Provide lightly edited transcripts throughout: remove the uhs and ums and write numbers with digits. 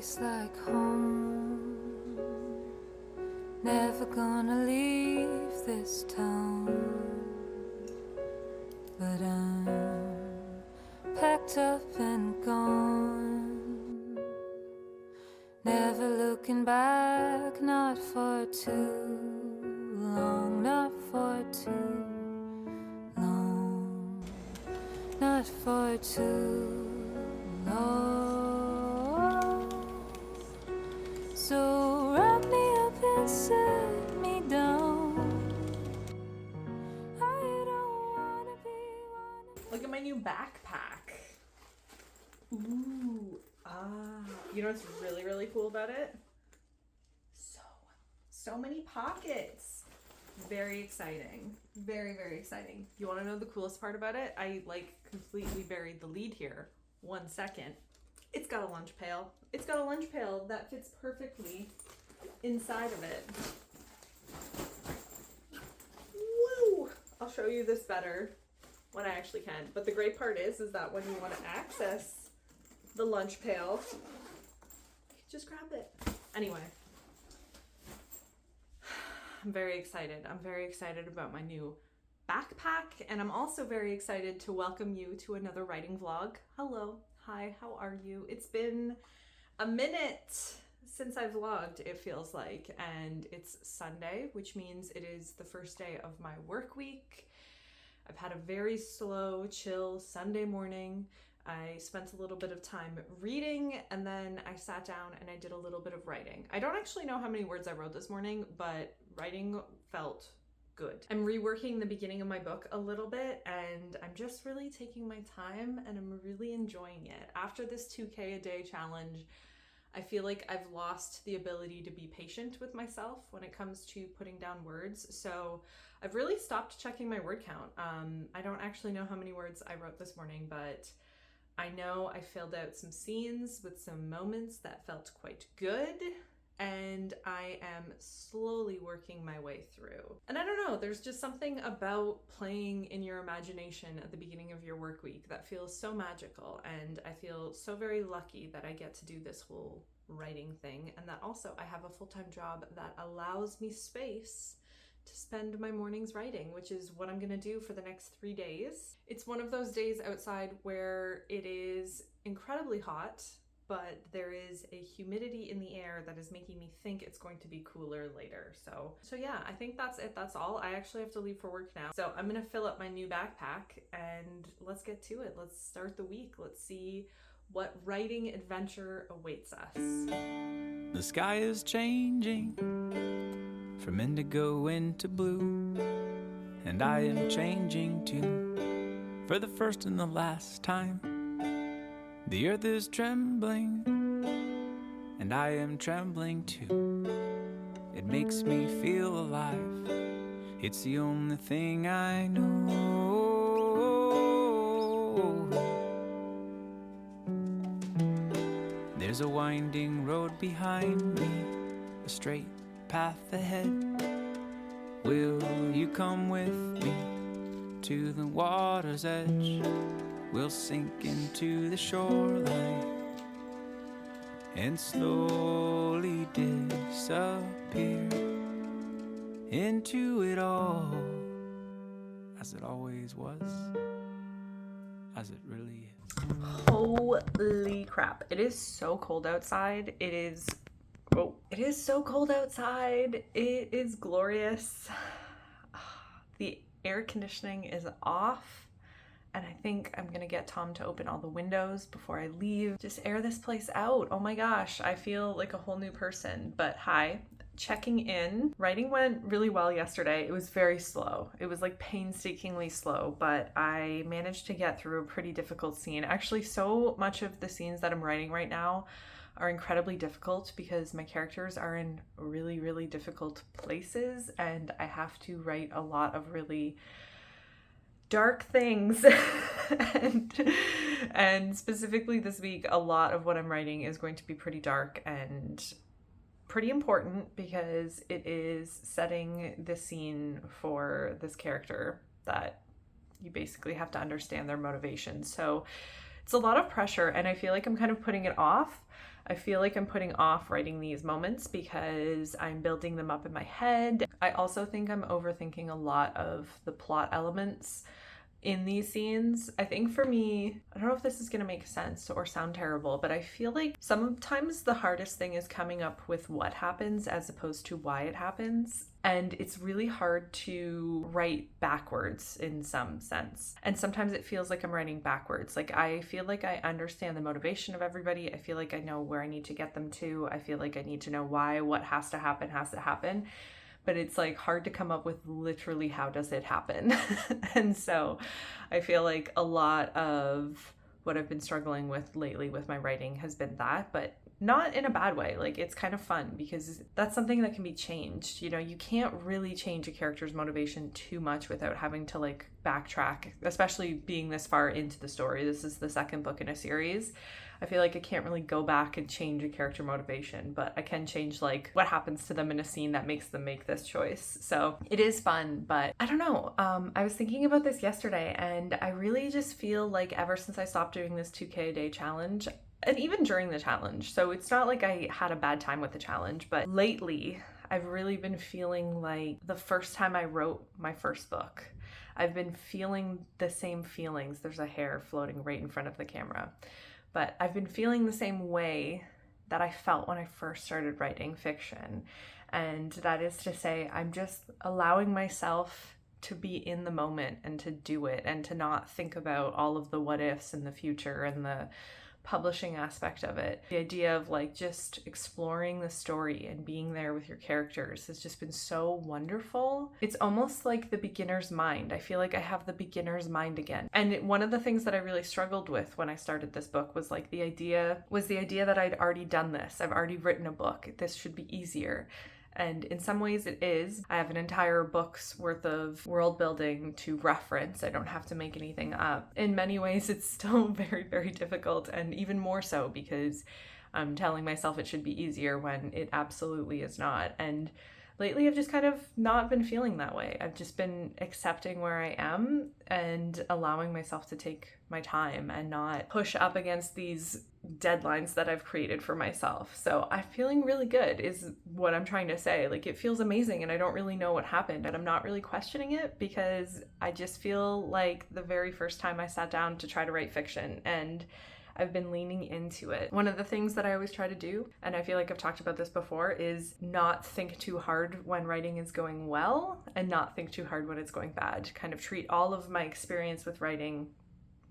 place like home. Never gonna leave this town, but I'm packed up and gone. Never looking back, not for too long, not for too long, not for too long. So wrap me up and set me down. I don't wanna be one. Look at my new backpack. Ooh, you know what's really, really cool about it? So many pockets. Very exciting. Very, very exciting. You want to know the coolest part about it? I completely buried the lead here. 1 second. It's got a lunch pail. It's got a lunch pail that fits perfectly inside of it. Woo! I'll show you this better when I actually can. But the great part is that when you want to access the lunch pail, you can just grab it. Anyway, I'm very excited. I'm very excited about my new backpack, and I'm also very excited to welcome you to another writing vlog. Hello. Hi, how are you? It's been a minute since I vlogged, it feels like, and it's Sunday, which means it is the first day of my work week. I've had a very slow, chill Sunday morning. I spent a little bit of time reading, and then I sat down and I did a little bit of writing. I don't actually know how many words I wrote this morning, but writing felt good. I'm reworking the beginning of my book a little bit, and I'm just really taking my time, and I'm really enjoying it. After this 2K a day challenge, I feel like I've lost the ability to be patient with myself when it comes to putting down words. So I've really stopped checking my word count. I don't actually know how many words I wrote this morning, but I know I filled out some scenes with some moments that felt quite good, and I am slowly working my way through. And I don't know, there's just something about playing in your imagination at the beginning of your work week that feels so magical, and I feel so very lucky that I get to do this whole writing thing, and that also I have a full-time job that allows me space to spend my mornings writing, which is what I'm gonna do for the next 3 days. It's one of those days outside where it is incredibly hot, but there is a humidity in the air that is making me think it's going to be cooler later. So yeah, I think that's it. That's all. I actually have to leave for work now. So I'm gonna fill up my new backpack and let's get to it. Let's start the week. Let's see what writing adventure awaits us. The sky is changing from indigo into blue, and I am changing too, for the first and the last time. The earth is trembling, and I am trembling too. It makes me feel alive. It's the only thing I know. There's a winding road behind me, a straight path ahead. Will you come with me to the water's edge? We'll sink into the shoreline and slowly disappear into it all, as it always was, as it really is. Holy crap. It is so cold outside. It is so cold outside. It is glorious. The air conditioning is off, and I think I'm gonna get Tom to open all the windows before I leave. Just air this place out. Oh my gosh, I feel like a whole new person. But hi, checking in. Writing went really well yesterday. It was very slow. It was like painstakingly slow, but I managed to get through a pretty difficult scene. Actually, so much of the scenes that I'm writing right now are incredibly difficult because my characters are in really, really difficult places, and I have to write a lot of really dark things. and specifically this week, a lot of what I'm writing is going to be pretty dark and pretty important because it is setting the scene for this character that you basically have to understand their motivation. So it's a lot of pressure, and I feel like I'm kind of putting it off. I feel like I'm putting off writing these moments because I'm building them up in my head. I also think I'm overthinking a lot of the plot elements in these scenes. I think for me, I don't know if this is going to make sense or sound terrible, but I feel like sometimes the hardest thing is coming up with what happens as opposed to why it happens. And it's really hard to write backwards in some sense. And sometimes it feels like I'm writing backwards. Like I feel like I understand the motivation of everybody. I feel like I know where I need to get them to. I feel like I need to know why what has to happen. But it's like hard to come up with literally how does it happen. And so I feel like a lot of what I've been struggling with lately with my writing has been that, but not in a bad way. Like it's kind of fun because that's something that can be changed. You know, you can't really change a character's motivation too much without having to like backtrack, especially being this far into the story. This is the second book in a series. I feel like I can't really go back and change a character motivation, but I can change like what happens to them in a scene that makes them make this choice. So it is fun, but I don't know. I was thinking about this yesterday and I really just feel like ever since I stopped doing this 2K a day challenge, and even during the challenge, so it's not like I had a bad time with the challenge, but lately I've really been feeling like the first time I wrote my first book, I've been feeling the same feelings. There's a hair floating right in front of the camera. But I've been feeling the same way that I felt when I first started writing fiction. And that is to say, I'm just allowing myself to be in the moment and to do it and to not think about all of the what ifs in the future and the publishing aspect of it. The idea of like just exploring the story and being there with your characters has just been so wonderful. It's almost like the beginner's mind. I feel like I have the beginner's mind again. And one of the things that I really struggled with when I started this book was like the idea that I'd already done this. I've already written a book. This should be easier. And in some ways it is. I have an entire book's worth of world building to reference. I don't have to make anything up. In many ways it's still very, very difficult, and even more so because I'm telling myself it should be easier when it absolutely is not. And lately I've just kind of not been feeling that way. I've just been accepting where I am and allowing myself to take my time and not push up against these deadlines that I've created for myself. So I'm feeling really good is what I'm trying to say. Like it feels amazing and I don't really know what happened and I'm not really questioning it because I just feel like the very first time I sat down to try to write fiction and I've been leaning into it. One of the things that I always try to do, and I feel like I've talked about this before, is not think too hard when writing is going well and not think too hard when it's going bad. Kind of treat all of my experience with writing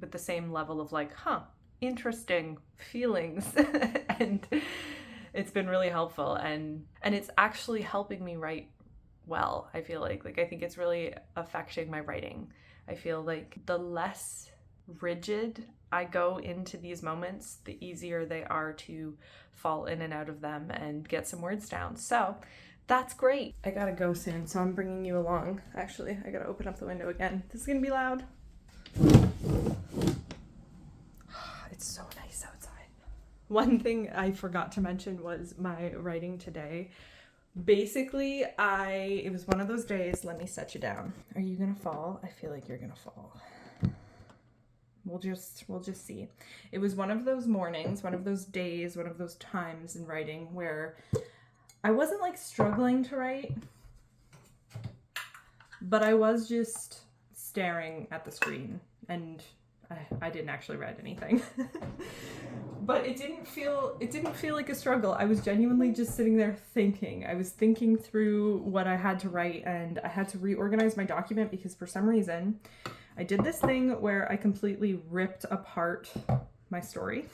with the same level of like, interesting feelings. And it's been really helpful and it's actually helping me write well. I feel like I think it's really affecting my writing. I feel like the less rigid I go into these moments, the easier they are to fall in and out of them and get some words down. So that's great. I gotta go soon, so I'm bringing you along. Actually, I gotta open up the window again. This is gonna be loud. It's so nice outside. One thing I forgot to mention was my writing today. Basically, it was one of those days. Let me set you down. Are you gonna fall? I feel like you're gonna fall. We'll just see. It was one of those mornings, one of those days, one of those times in writing where I wasn't like struggling to write, but I was just staring at the screen and I didn't actually write anything. But it didn't feel like a struggle. I was genuinely just sitting there thinking. I was thinking through what I had to write and I had to reorganize my document because for some reason I did this thing where I completely ripped apart my story.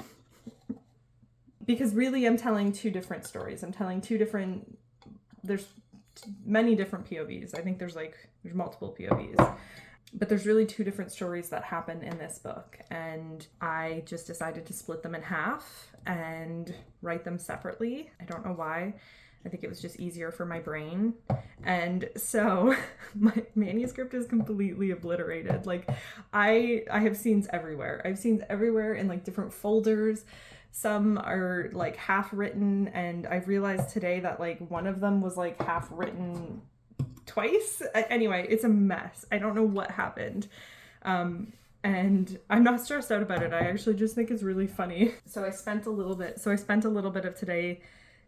Because really I'm telling two different stories. There's many different POVs. I think there's multiple POVs. But there's really two different stories that happen in this book. And I just decided to split them in half and write them separately. I don't know why. I think it was just easier for my brain. And so my manuscript is completely obliterated. Like I have scenes everywhere. I have scenes everywhere in like different folders. Some are like half written, and I realized today that like one of them was like half written twice. Anyway, it's a mess. I don't know what happened. and I'm not stressed out about it. I actually just think it's really funny. So I spent a little bit of today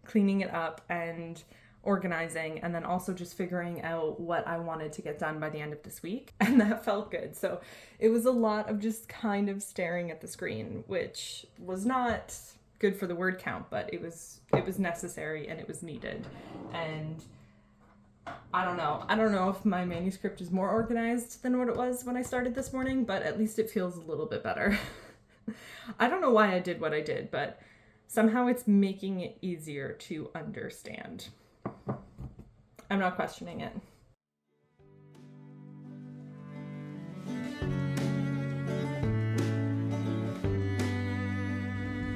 cleaning it up and organizing, and then also just figuring out what I wanted to get done by the end of this week, and that felt good. So it was a lot of just kind of staring at the screen, which was not good for the word count, but it was necessary and it was needed. And I don't know if my manuscript is more organized than what it was when I started this morning, but at least it feels a little bit better. I don't know why I did what I did, but somehow it's making it easier to understand. I'm not questioning it.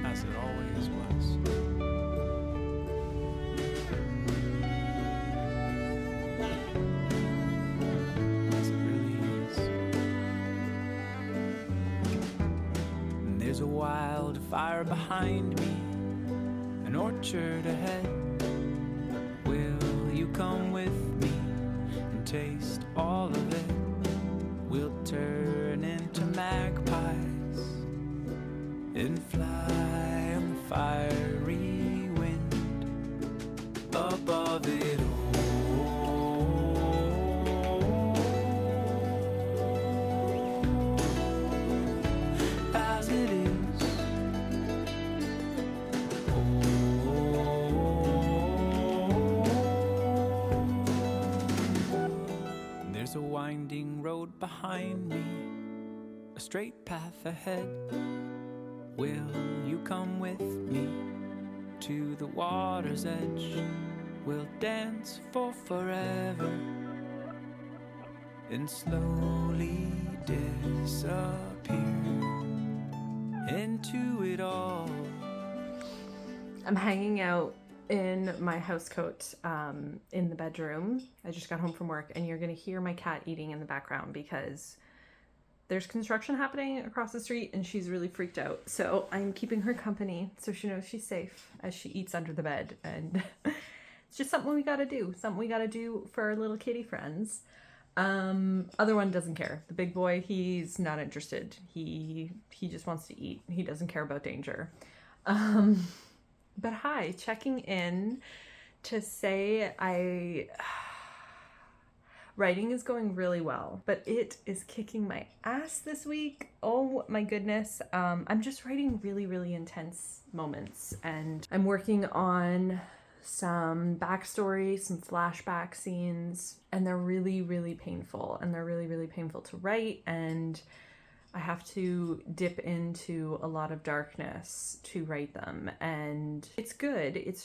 As it always was. As it really is. And there's a wildfire behind me, an orchard ahead. Will you come with me and taste all of it? We'll turn into magpies and fly on the fiery wind above it all. As it is. There's a winding road behind me, a straight path ahead. Will you come with me to the water's edge? We'll dance for forever and slowly disappear into it all. I'm hanging out in my house coat in the bedroom. I just got home from work, and you're gonna hear my cat eating in the background because there's construction happening across the street and she's really freaked out. So I'm keeping her company so she knows she's safe as she eats under the bed. And it's just something we gotta do for our little kitty friends. Other one doesn't care. The big boy, he's not interested. He just wants to eat. He doesn't care about danger. But hi, checking in to say writing is going really well, but it is kicking my ass this week. Oh my goodness. I'm just writing really, really intense moments, and I'm working on some backstory, some flashback scenes, and they're really, really painful, and they're really, really painful to write, and I have to dip into a lot of darkness to write them, and it's good. It's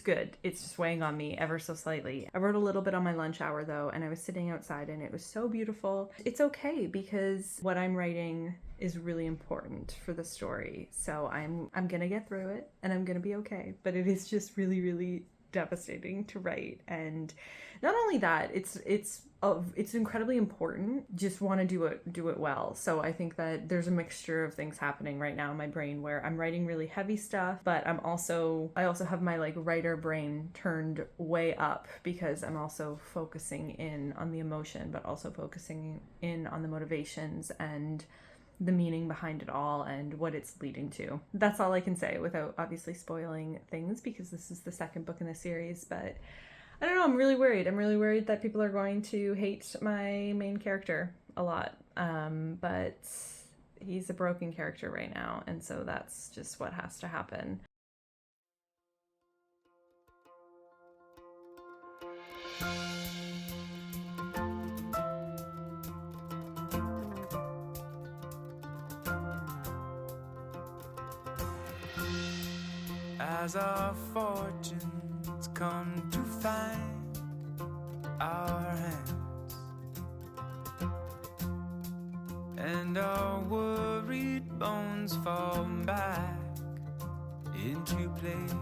good. It's just weighing on me ever so slightly. I wrote a little bit on my lunch hour though, and I was sitting outside and it was so beautiful. It's okay because what I'm writing is really important for the story. So I'm gonna get through it and I'm gonna be okay. But it is just really, really devastating to write. And not only that, it's incredibly important. Just want to do it well. So I think that there's a mixture of things happening right now in my brain where I'm writing really heavy stuff, but I also have my like writer brain turned way up because I'm also focusing in on the emotion, but also focusing in on the motivations and the meaning behind it all and what it's leading to. That's all I can say without obviously spoiling things because this is the second book in the series, but I don't know, I'm really worried. I'm really worried that people are going to hate my main character a lot, but he's a broken character right now, and so that's just what has to happen. As our fortunes come to find our hands, and our worried bones fall back into place.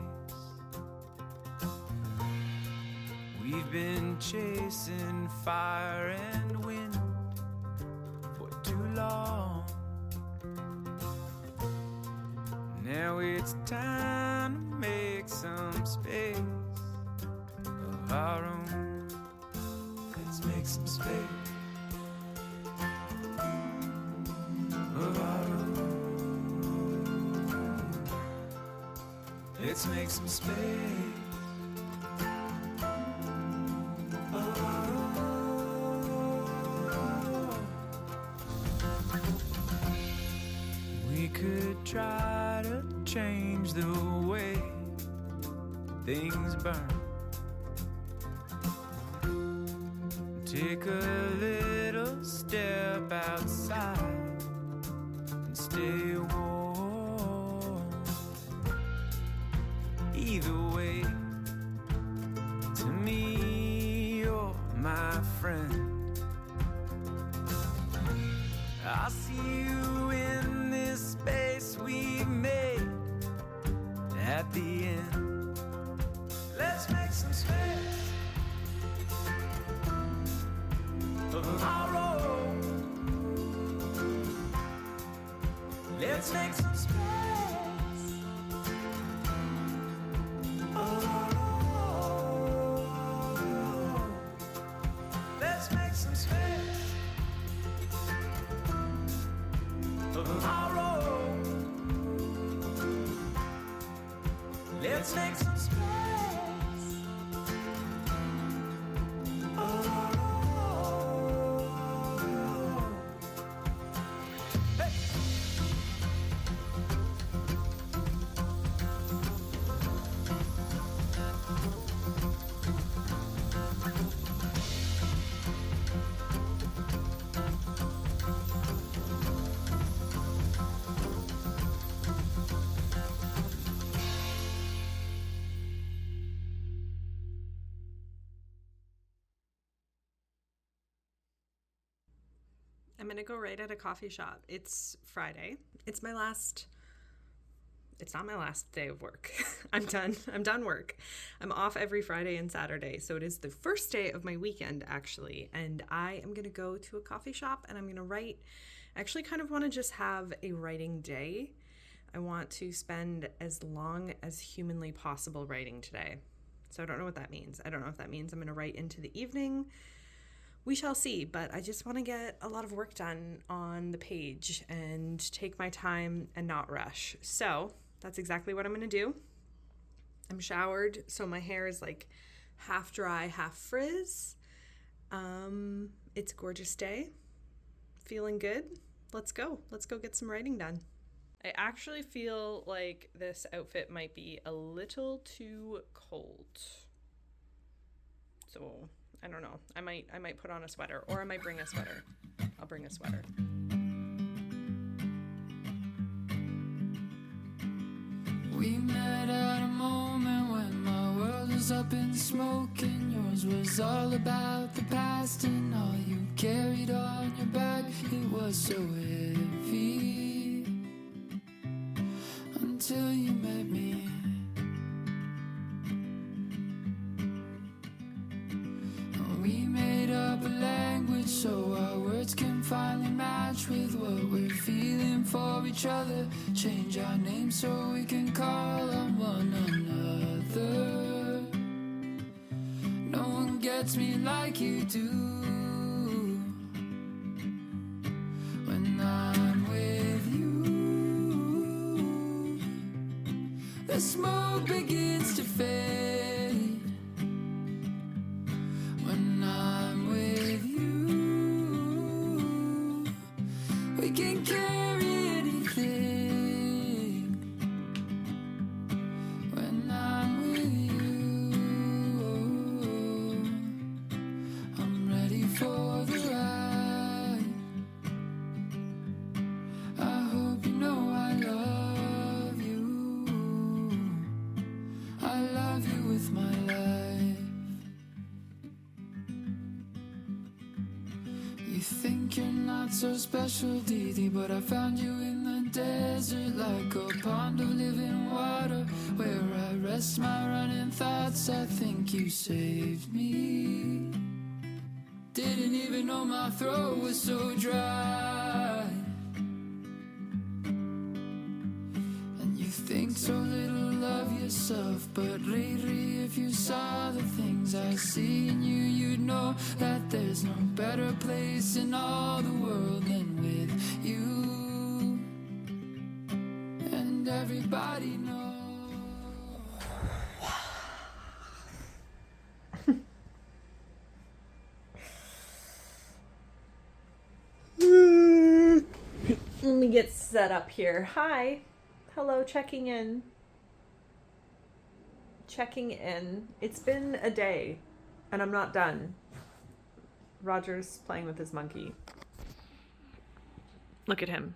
We've been chasing fire and wind for too long. Now it's time to make some space of our own. Let's make some space. Let's make some space. We could try to change the way things burn. Take a little step outside and stay warm. Either way, to me, you're my friend. I see you in this space we made at the end. Let's make some space for tomorrow. Let's make some space. Let's make some space for tomorrow. Let's make some space. I'm gonna go write at a coffee shop. It's Friday. It's not my last day of work. I'm done work. I'm off every Friday and Saturday. So it is the first day of my weekend, actually. And I am gonna go to a coffee shop and I'm gonna write. I actually kind of want to just have a writing day. I want to spend as long as humanly possible writing today. So I don't know what that means. I don't know if that means I'm gonna write into the evening. We shall see, but I just want to get a lot of work done on the page and take my time and not rush. So that's exactly what I'm going to do. I'm showered, so my hair is like half dry, half frizz. It's a gorgeous day. Feeling good. Let's go. Let's go get some writing done. I actually feel like this outfit might be a little too cold. So I don't know. I might put on a sweater, or I might bring a sweater. I'll bring a sweater. We met at a moment when my world was up in smoke and yours was all about the past, and all you carried on your back, it was so heavy until you met me. We made up a language so our words can finally match with what we're feeling for each other. Change our names so we can call on one another. No one gets me like you do. When I'm with you, the smoke begins to fade. When I'm with you, we can carry anything. When I'm with you, I'm ready for the ride. I hope you know I love you. I love you with my life. You think you're not so special, Dee, but I found you in the desert like a pond of living water where I rest my running thoughts. I think you saved me. Didn't even know my throat was so dry. And you think so little of yourself, but lately if you saw the things I see in you, you'd know that there's no better place in all the world than with you. And everybody knows. Let me get set up here. Hi. Hello, checking in. Checking in. It's been a day, and I'm not done. Roger's playing with his monkey. Look at him.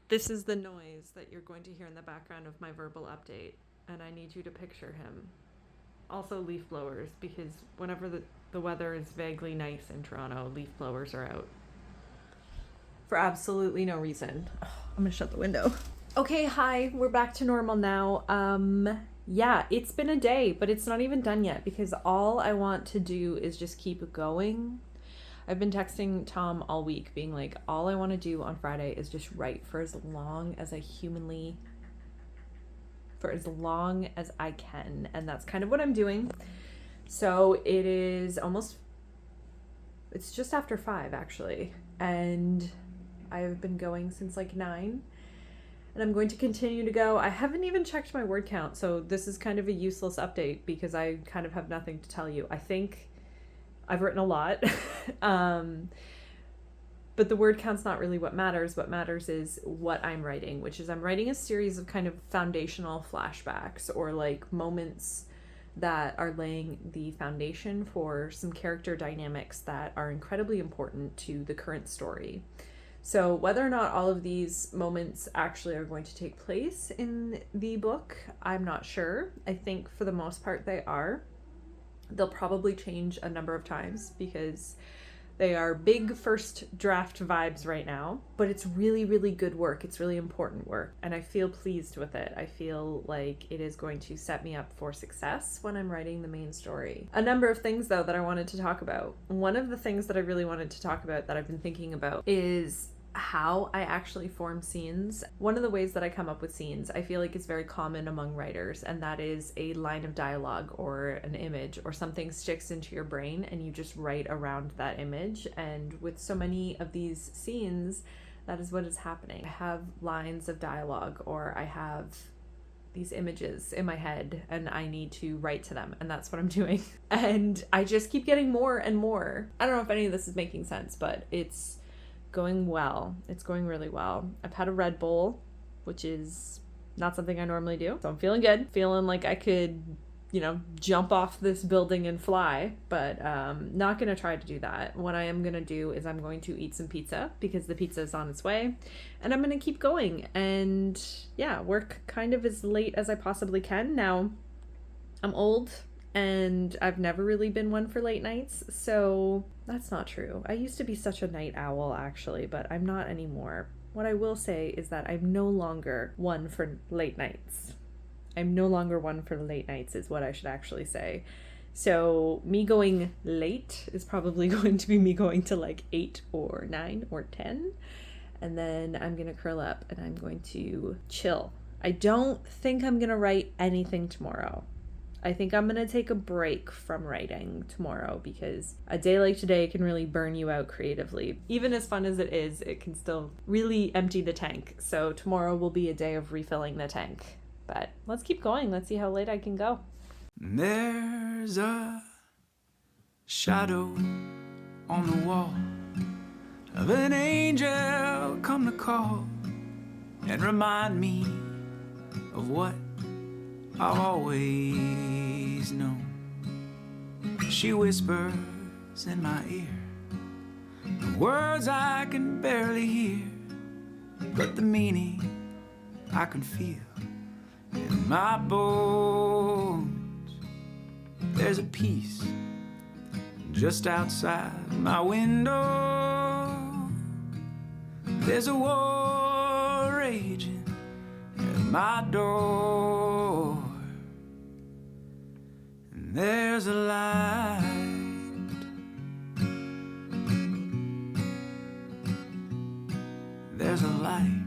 This is the noise that you're going to hear in the background of my verbal update, and I need you to picture him. Also leaf blowers, because whenever the weather is vaguely nice in Toronto, leaf blowers are out. For absolutely no reason. Oh, I'm gonna shut the window. Okay, hi, we're back to normal now. Yeah, it's been a day, but it's not even done yet because all I want to do is just keep going. I've been texting Tom all week being like, all I want to do on Friday is just write for as long as I can. And that's kind of what I'm doing. So it's just after 5 actually. And I've been going since like 9. And I'm going to continue to go. I haven't even checked my word count, so this is kind of a useless update because I kind of have nothing to tell you. I think I've written a lot, but the word count's not really what matters. What matters is what I'm writing, which is I'm writing a series of kind of foundational flashbacks or like moments that are laying the foundation for some character dynamics that are incredibly important to the current story. So whether or not all of these moments actually are going to take place in the book, I'm not sure. I think for the most part they are. They'll probably change a number of times because they are big first draft vibes right now, but it's really, really good work. It's really important work, and I feel pleased with it. I feel like it is going to set me up for success when I'm writing the main story. A number of things, though, that I wanted to talk about. One of the things that I really wanted to talk about that I've been thinking about is how I actually form scenes. One of the ways that I come up with scenes, I feel like is very common among writers, and that is a line of dialogue or an image or something sticks into your brain and you just write around that image. And with so many of these scenes, that is what is happening. I have lines of dialogue or I have these images in my head and I need to write to them, and that's what I'm doing. And I just keep getting more and more. I don't know if any of this is making sense, but it's going well. It's going really well. I've had a Red Bull, which is not something I normally do. So I'm feeling good. Feeling like I could, jump off this building and fly, but not going to try to do that. What I am going to do is I'm going to eat some pizza because the pizza is on its way, and I'm going to keep going and work kind of as late as I possibly can. Now, I'm old and I've never really been one for late nights, so that's not true. I used to be such a night owl, actually, but I'm not anymore. What I will say is that I'm no longer one for late nights. I'm no longer one for late nights is what I should actually say. So me going late is probably going to be me going to like 8 or 9 or 10. And then I'm going to curl up and I'm going to chill. I don't think I'm going to write anything tomorrow. I think I'm going to take a break from writing tomorrow because a day like today can really burn you out creatively. Even as fun as it is, it can still really empty the tank. So tomorrow will be a day of refilling the tank. But let's keep going. Let's see how late I can go. There's a shadow on the wall of an angel come to call and remind me of what I've always known. She whispers in my ear the words I can barely hear, but the meaning I can feel in my bones. There's a peace just outside my window. There's a war raging at my door. And there's a light. There's a light.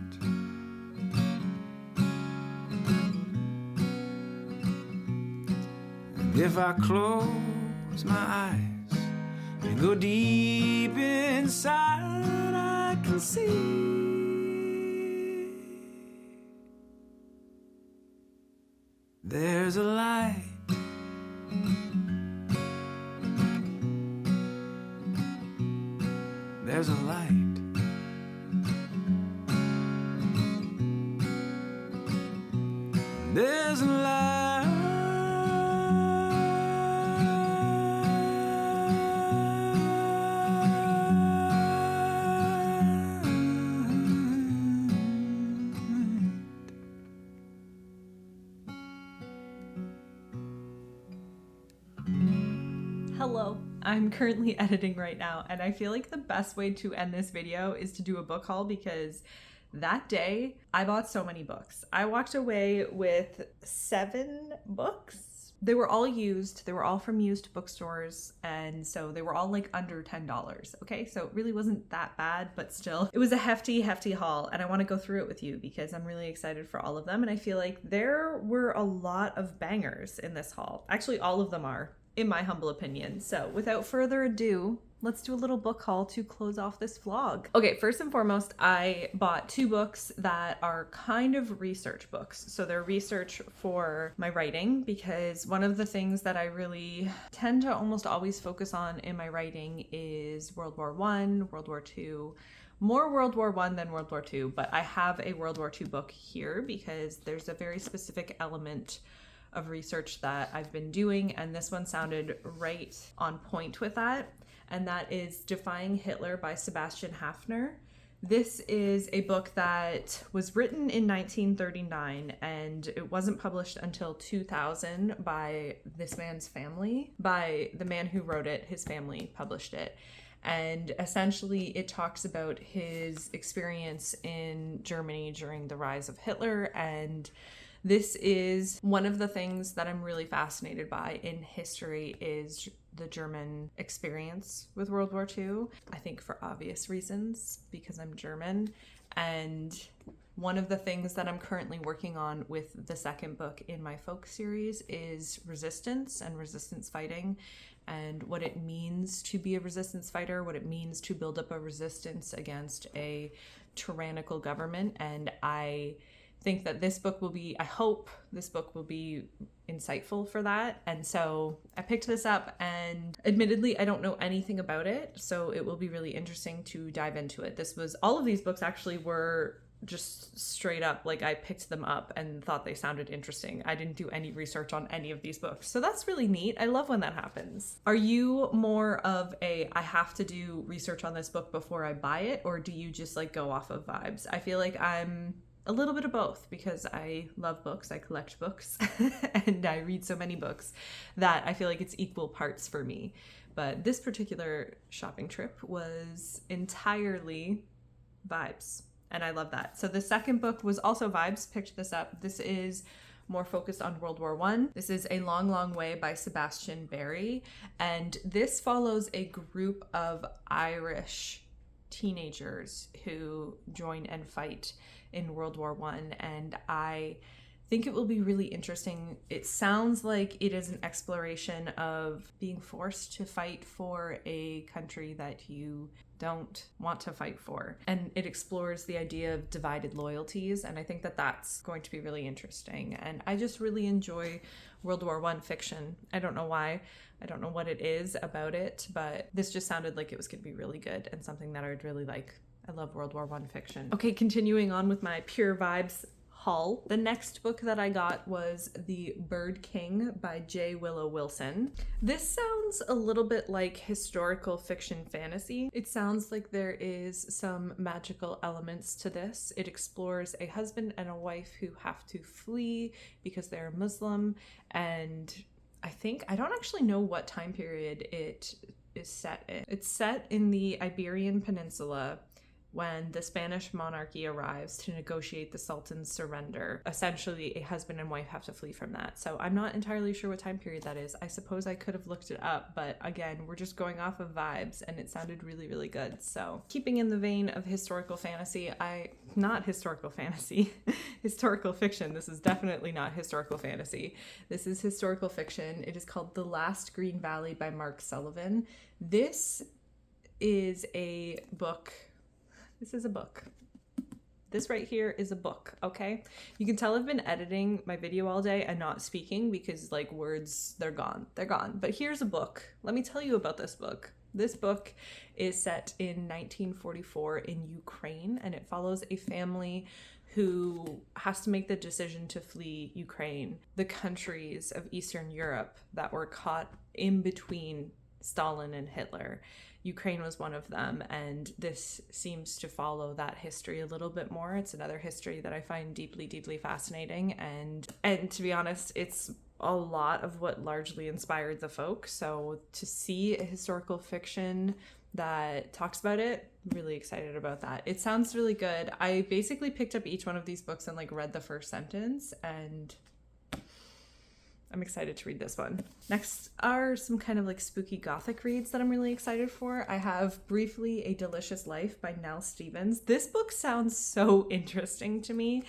And if I close my eyes and go deep inside, I can see there's a light. There's a light. Hello, I'm currently editing right now, and I feel like the best way to end this video is to do a book haul because that day I bought so many books. I walked away with 7 books. They were all used. They were all from used bookstores, and so they were all like under $10. Okay, so it really wasn't that bad, but still, it was a hefty haul, and I want to go through it with you because I'm really excited for all of them, and I feel like there were a lot of bangers in this haul. Actually, all of them are, in my humble opinion. So without further ado, let's do a little book haul to close off this vlog. Okay, first and foremost, I bought 2 books that are kind of research books. So they're research for my writing, because one of the things that I really tend to almost always focus on in my writing is World War I, World War II, more World War I than World War II, but I have a World War II book here because there's a very specific element of research that I've been doing, and this one sounded right on point with that, and that is Defying Hitler by Sebastian Haffner. This is a book that was written in 1939, and it wasn't published until 2000 by this man's family. By the man who wrote it, his family published it. And essentially it talks about his experience in Germany during the rise of Hitler, and this is one of the things that I'm really fascinated by in history is the German experience with World War II. I think for obvious reasons, because I'm German. And one of the things that I'm currently working on with the second book in my folk series is resistance and resistance fighting, and what it means to be a resistance fighter, what it means to build up a resistance against a tyrannical government. And I think that this book will be, I hope this book will be insightful for that. And so I picked this up, and admittedly I don't know anything about it, so it will be really interesting to dive into it. All of these books actually were just straight up, like I picked them up and thought they sounded interesting. I didn't do any research on any of these books, so that's really neat. I love when that happens. Are you more of a, I have to do research on this book before I buy it, or do you just like go off of vibes? I feel like I'm a little bit of both because I love books, I collect books, and I read so many books that I feel like it's equal parts for me. But this particular shopping trip was entirely vibes, and I love that. So the second book was also vibes, picked this up. This is more focused on World War I. This is A Long, Long Way by Sebastian Barry, and this follows a group of Irish teenagers who join and fight in World War I, and I think it will be really interesting. It sounds like it is an exploration of being forced to fight for a country that you don't want to fight for, and it explores the idea of divided loyalties, and I think that that's going to be really interesting. And I just really enjoy World War I fiction. I don't know why. I don't know what it is about it, but this just sounded like it was going to be really good and something that I would really like. I love World War I fiction. Okay, continuing on with my pure vibes haul. The next book that I got was The Bird King by J. Willow Wilson. This sounds a little bit like historical fiction fantasy. It sounds like there is some magical elements to this. It explores a husband and a wife who have to flee because they're Muslim, and I don't actually know what time period it is set in. It's set in the Iberian Peninsula when the Spanish monarchy arrives to negotiate the Sultan's surrender. Essentially, a husband and wife have to flee from that. So I'm not entirely sure what time period that is. I suppose I could have looked it up, but again, we're just going off of vibes, and it sounded really, really good. So keeping in the vein of historical fantasy, not historical fantasy, historical fiction. This is definitely not historical fantasy. This is historical fiction. It is called The Last Green Valley by Mark Sullivan. This is a book. This is a book. This right here is a book, okay? You can tell I've been editing my video all day and not speaking because like words, they're gone. They're gone. But here's a book. Let me tell you about this book. This book is set in 1944 in Ukraine, and it follows a family who has to make the decision to flee Ukraine, the countries of Eastern Europe that were caught in between Stalin and Hitler. Ukraine was one of them, and this seems to follow that history a little bit more. It's another history that I find deeply, deeply fascinating, and to be honest, it's a lot of what largely inspired the folk. So to see a historical fiction that talks about it, really excited about that. It sounds really good. I basically picked up each one of these books and like read the first sentence, and I'm excited to read this one. Next are some kind of like spooky gothic reads that I'm really excited for. I have Briefly a Delicious Life by Nell Stevens. This book sounds so interesting to me.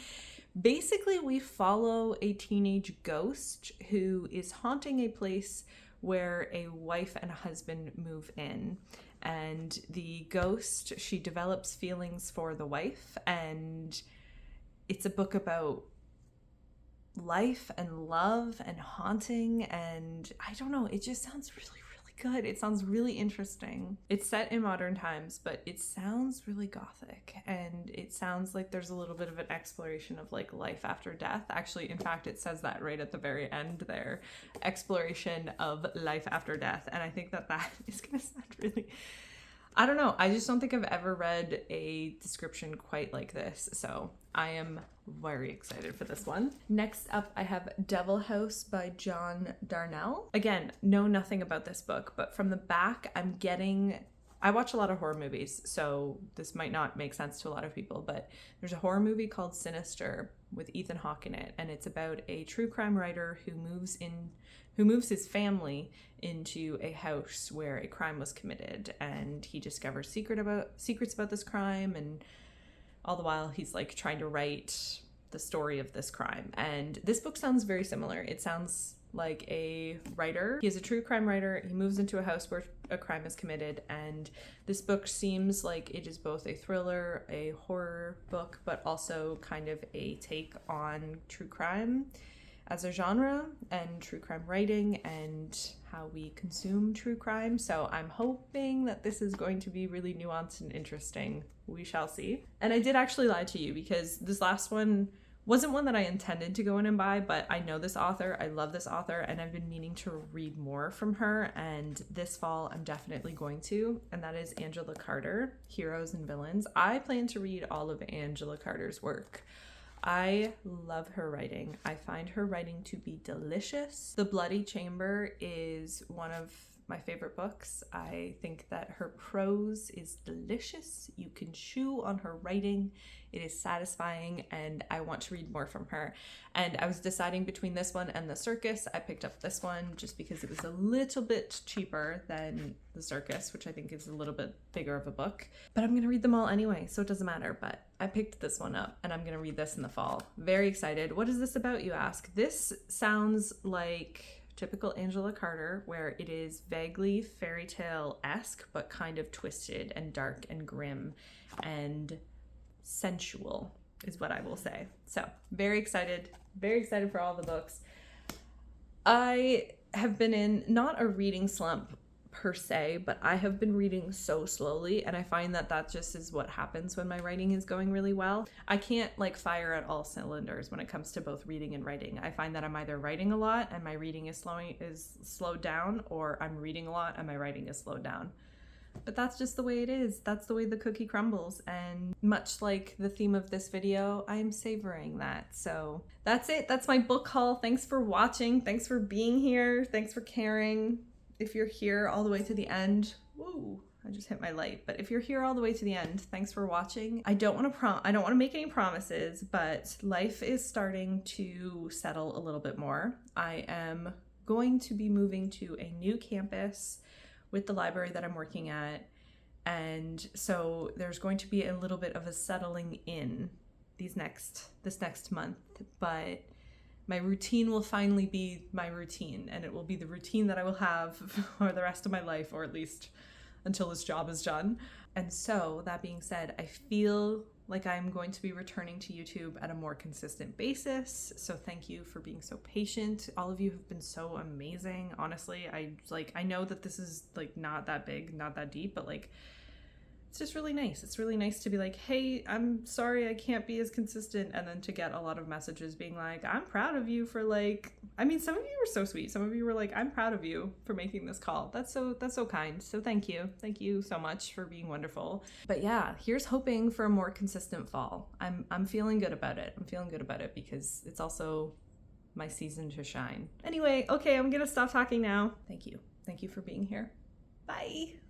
Basically, we follow a teenage ghost who is haunting a place where a wife and a husband move in. And the ghost, she develops feelings for the wife, and it's a book about life and love and haunting, and I don't know, it just sounds really good. It sounds really interesting. It's set in modern times, but it sounds really gothic, and it sounds like there's a little bit of an exploration of like life after death. Actually, in fact, it says that right at the very end there, exploration of life after death, and I think that is gonna sound really, I don't know, I just don't think I've ever read a description quite like this, so I am very excited for this one. Next up, I have Devil House by John Darnell. Again, know nothing about this book, but from the back, I watch a lot of horror movies, so this might not make sense to a lot of people, but there's a horror movie called Sinister with Ethan Hawke in it, and it's about a true crime writer who moves his family into a house where a crime was committed, and he discovers secrets about this crime, and all the while he's like trying to write the story of this crime. And this book sounds very similar. It sounds like a writer. He is a true crime writer. He moves into a house where a crime is committed, and this book seems like it is both a thriller, a horror book, but also kind of a take on true crime as a genre and true crime writing and how we consume true crime. So I'm hoping that this is going to be really nuanced and interesting. We shall see. And I did actually lie to you, because this last one wasn't one that I intended to go in and buy, but I know this author, I love this author, and I've been meaning to read more from her, and this fall I'm definitely going to, and that is Angela Carter, Heroes and Villains. I plan to read all of Angela Carter's work. I love her writing. I find her writing to be delicious. The Bloody Chamber is one of my favorite books. I think that her prose is delicious. You can chew on her writing. It is satisfying, and I want to read more from her. And I was deciding between this one and The Circus. I picked up this one just because it was a little bit cheaper than The Circus, which I think is a little bit bigger of a book. But I'm gonna read them all anyway, so it doesn't matter. But I picked this one up, and I'm gonna read this in the fall. Very excited. What is this about, you ask? This sounds like typical Angela Carter, where it is vaguely fairy tale-esque, but kind of twisted and dark and grim and sensual is what I will say. So very excited for all the books. I have been in not a reading slump per se, but I have been reading so slowly, and I find that just is what happens when my writing is going really well. I can't like fire at all cylinders when it comes to both reading and writing. I find that I'm either writing a lot and my reading is slowed down, or I'm reading a lot and my writing is slowed down. But that's just the way it is. That's the way the cookie crumbles. And much like the theme of this video, I am savoring that. So that's it. That's my book haul. Thanks for watching. Thanks for being here. Thanks for caring. If you're here all the way to the end, woo, I just hit my light. But if you're here all the way to the end, thanks for watching. I don't want to make any promises, but life is starting to settle a little bit more. I am going to be moving to a new campus with the library that I'm working at, and so there's going to be a little bit of a settling in this next month, but my routine will finally be my routine, and it will be the routine that I will have for the rest of my life, or at least until this job is done. And so that being said, I feel like I'm going to be returning to YouTube at a more consistent basis. So thank you for being so patient. All of you have been so amazing. Honestly, I know that this is like not that big, not that deep, but like it's just really nice. It's really nice to be like, hey, I'm sorry I can't be as consistent, and then to get a lot of messages being like, I'm proud of you for like, I mean, some of you were so sweet. Some of you were like, I'm proud of you for making this call. That's so kind. So thank you. Thank you so much for being wonderful. But yeah, here's hoping for a more consistent fall. I'm feeling good about it. I'm feeling good about it because it's also my season to shine. Anyway, okay, I'm gonna stop talking now. Thank you. Thank you for being here. Bye.